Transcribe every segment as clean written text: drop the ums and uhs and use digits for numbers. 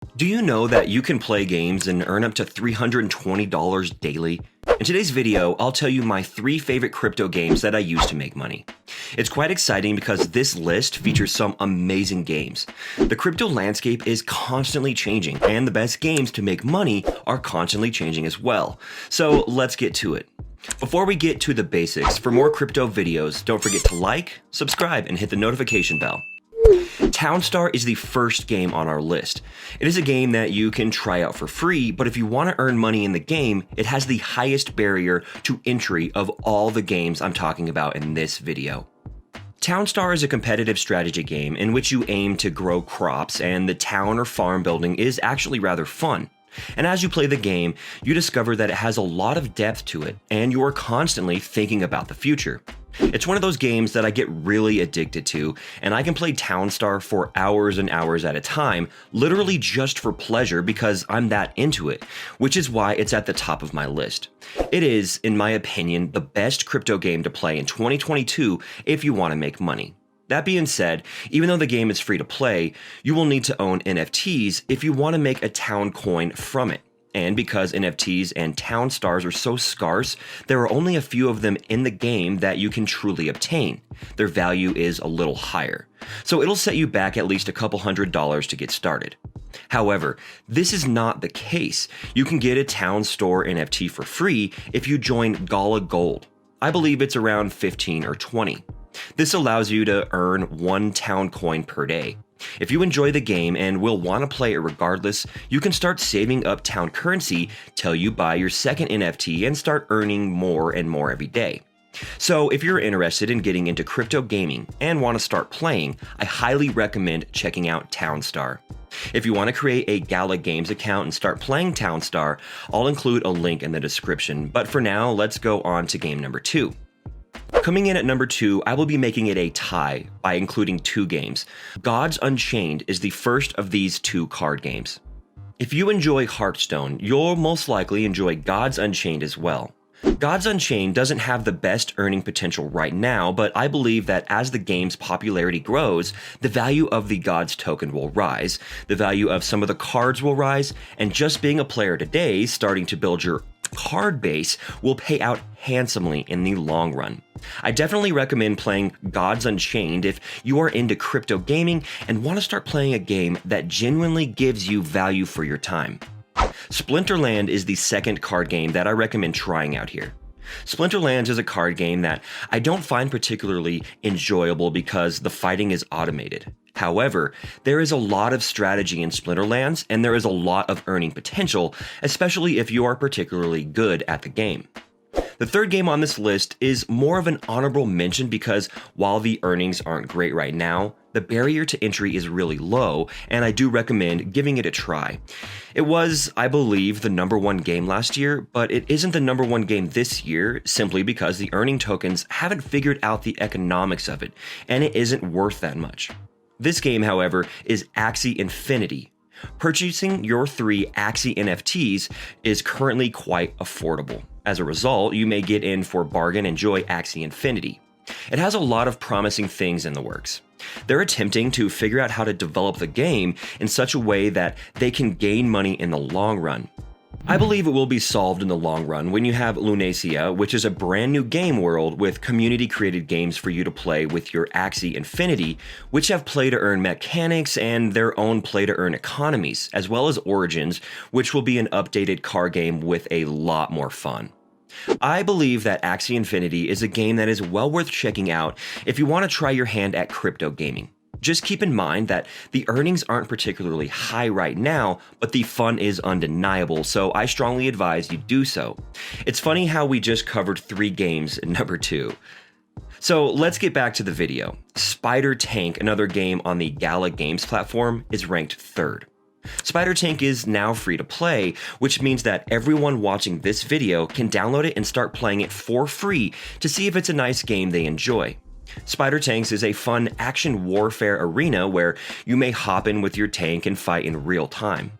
Do you know that you can play games and earn up to $320 daily? In today's video, I'll tell you my 3 favorite crypto games that I use to make money. It's quite exciting because this list features some amazing games. The crypto landscape is constantly changing, and the best games to make money are constantly changing as well. So let's get to it. Before we get to the basics, for more crypto videos, don't forget to like, subscribe, and hit the notification bell. Townstar is the first game on our list. It is a game that you can try out for free, but if you want to earn money in the game, it has the highest barrier to entry of all the games I'm talking about in this video. Townstar is a competitive strategy game in which you aim to grow crops, and the town or farm building is actually rather fun. And as you play the game, you discover that it has a lot of depth to it, and you are constantly thinking about the future. It's one of those games that I get really addicted to, and I can play Townstar for hours and hours at a time, literally just for pleasure because I'm that into it, which is why it's at the top of my list. It is, in my opinion, the best crypto game to play in 2022 if you want to make money. That being said, even though the game is free to play, you will need to own NFTs if you want to make a town coin from it. And because NFTs and town stars are so scarce, there are only a few of them in the game that you can truly obtain. Their value is a little higher. So it'll set you back at least a couple $100s to get started. However, this is not the case. You can get a town store NFT for free if you join Gala Gold. I believe it's around 15 or 20. This allows you to earn 1 town coin per day. If you enjoy the game and will want to play it regardless, you can start saving up town currency till you buy your second NFT and start earning more and more every day. So if you're interested in getting into crypto gaming and want to start playing, I highly recommend checking out Townstar. If you want to create a Gala Games account and start playing Townstar, I'll include a link in the description, but for now, let's go on to game number 2. Coming in at number 2, I will be making it a tie by including 2 games. Gods Unchained is the first of these 2 card games. If you enjoy Hearthstone, you'll most likely enjoy Gods Unchained as well. Gods Unchained doesn't have the best earning potential right now, but I believe that as the game's popularity grows, the value of the Gods token will rise, the value of some of the cards will rise, and just being a player today, starting to build your card base will pay out handsomely in the long run. I definitely recommend playing Gods Unchained if you are into crypto gaming and want to start playing a game that genuinely gives you value for your time. Splinterlands is the second card game that I recommend trying out here. Splinterlands is a card game that I don't find particularly enjoyable because the fighting is automated. However, there is a lot of strategy in Splinterlands, and there is a lot of earning potential, especially if you are particularly good at the game. The third game on this list is more of an honorable mention because while the earnings aren't great right now, the barrier to entry is really low, and I do recommend giving it a try. It was, I believe, the number 1 game last year, but it isn't the number 1 game this year simply because the earning tokens haven't figured out the economics of it, and it isn't worth that much. This game, however, is Axie Infinity. Purchasing your 3 Axie NFTs is currently quite affordable. As a result, you may get in for a bargain and enjoy Axie Infinity. It has a lot of promising things in the works. They're attempting to figure out how to develop the game in such a way that they can gain money in the long run. I believe it will be solved in the long run when you have Lunacia, which is a brand new game world with community-created games for you to play with your Axie Infinity, which have play-to-earn mechanics and their own play-to-earn economies, as well as Origins, which will be an updated card game with a lot more fun. I believe that Axie Infinity is a game that is well worth checking out if you want to try your hand at crypto gaming. Just keep in mind that the earnings aren't particularly high right now, but the fun is undeniable, so I strongly advise you do so. It's funny how we just covered 3 games in number 2. So let's get back to the video. Spider Tank, another game on the Gala Games platform, is ranked 3rd. Spider Tank is now free to play, which means that everyone watching this video can download it and start playing it for free to see if it's a nice game they enjoy. Spider Tanks is a fun action warfare arena where you may hop in with your tank and fight in real time.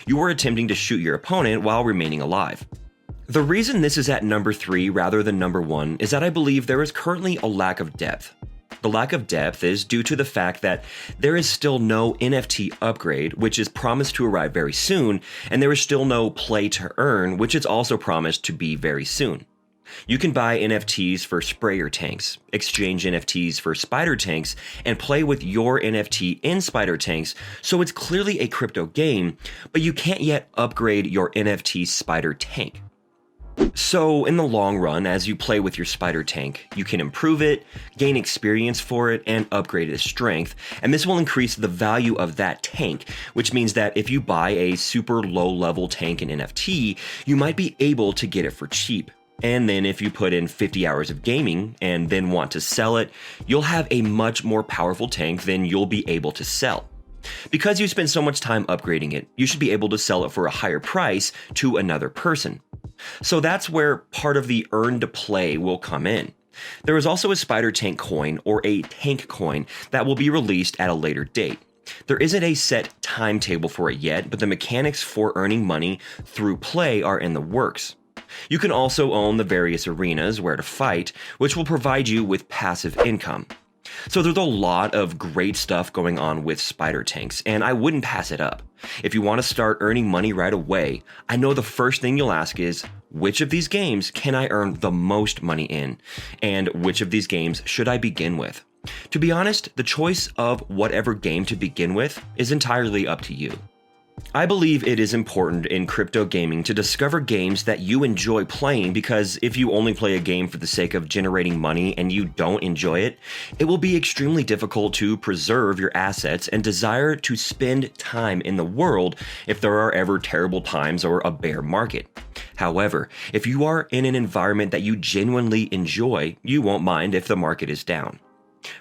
You are attempting to shoot your opponent while remaining alive. The reason this is at number 3 rather than number 1 is that I believe there is currently a lack of depth. The lack of depth is due to the fact that there is still no NFT upgrade, which is promised to arrive very soon, and there is still no play to earn, which is also promised to be very soon. You can buy NFTs for sprayer tanks, exchange NFTs for spider tanks, and play with your NFT in spider tanks, so it's clearly a crypto game, but you can't yet upgrade your NFT spider tank. So in the long run, as you play with your spider tank, you can improve it, gain experience for it, and upgrade its strength, and this will increase the value of that tank, which means that if you buy a super low-level tank in NFT, you might be able to get it for cheap. And then if you put in 50 hours of gaming and then want to sell it, you'll have a much more powerful tank than you'll be able to sell. Because you spend so much time upgrading it, you should be able to sell it for a higher price to another person. So that's where part of the earn to play will come in. There is also a spider tank coin or a tank coin that will be released at a later date. There isn't a set timetable for it yet, but the mechanics for earning money through play are in the works. You can also own the various arenas where to fight, which will provide you with passive income. So there's a lot of great stuff going on with spider tanks, and I wouldn't pass it up. If you want to start earning money right away, I know the first thing you'll ask is, which of these games can I earn the most money in? And which of these games should I begin with? To be honest, the choice of whatever game to begin with is entirely up to you. I believe it is important in crypto gaming to discover games that you enjoy playing, because if you only play a game for the sake of generating money and you don't enjoy it, it will be extremely difficult to preserve your assets and desire to spend time in the world if there are ever terrible times or a bear market. However, if you are in an environment that you genuinely enjoy, you won't mind if the market is down.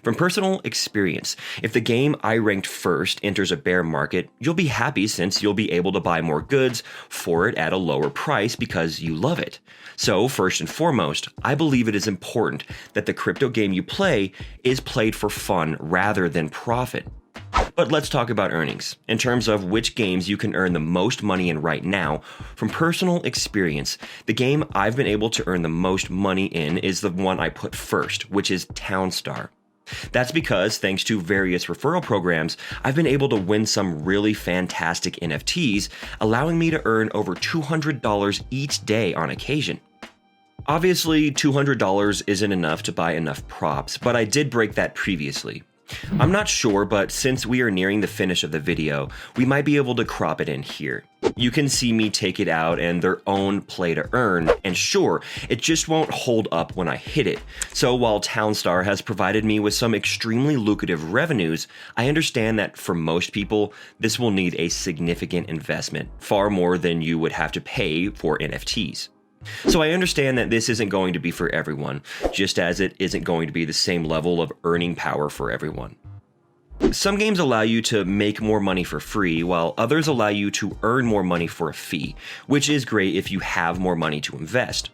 From personal experience, if the game I ranked first enters a bear market, you'll be happy since you'll be able to buy more goods for it at a lower price because you love it. So first and foremost, I believe it is important that the crypto game you play is played for fun rather than profit. But let's talk about earnings. In terms of which games you can earn the most money in right now, from personal experience, the game I've been able to earn the most money in is the one I put first, which is Townstar. That's because, thanks to various referral programs, I've been able to win some really fantastic NFTs, allowing me to earn over $200 each day on occasion. Obviously, $200 isn't enough to buy enough props, but I did break that previously. I'm not sure, but since we are nearing the finish of the video, we might be able to crop it in here. You can see me take it out and their own play to earn, and sure, it just won't hold up when I hit it. So while Townstar has provided me with some extremely lucrative revenues, I understand that for most people, this will need a significant investment, far more than you would have to pay for NFTs. So I understand that this isn't going to be for everyone, just as it isn't going to be the same level of earning power for everyone. Some games allow you to make more money for free, while others allow you to earn more money for a fee, which is great if you have more money to invest.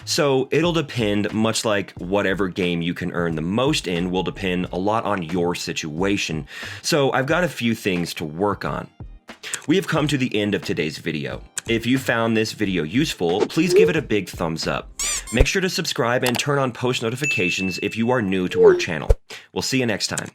So it'll depend, much like whatever game you can earn the most in will depend a lot on your situation. So I've got a few things to work on. We have come to the end of today's video. If you found this video useful, please give it a big thumbs up. Make sure to subscribe and turn on post notifications if you are new to our channel. We'll see you next time.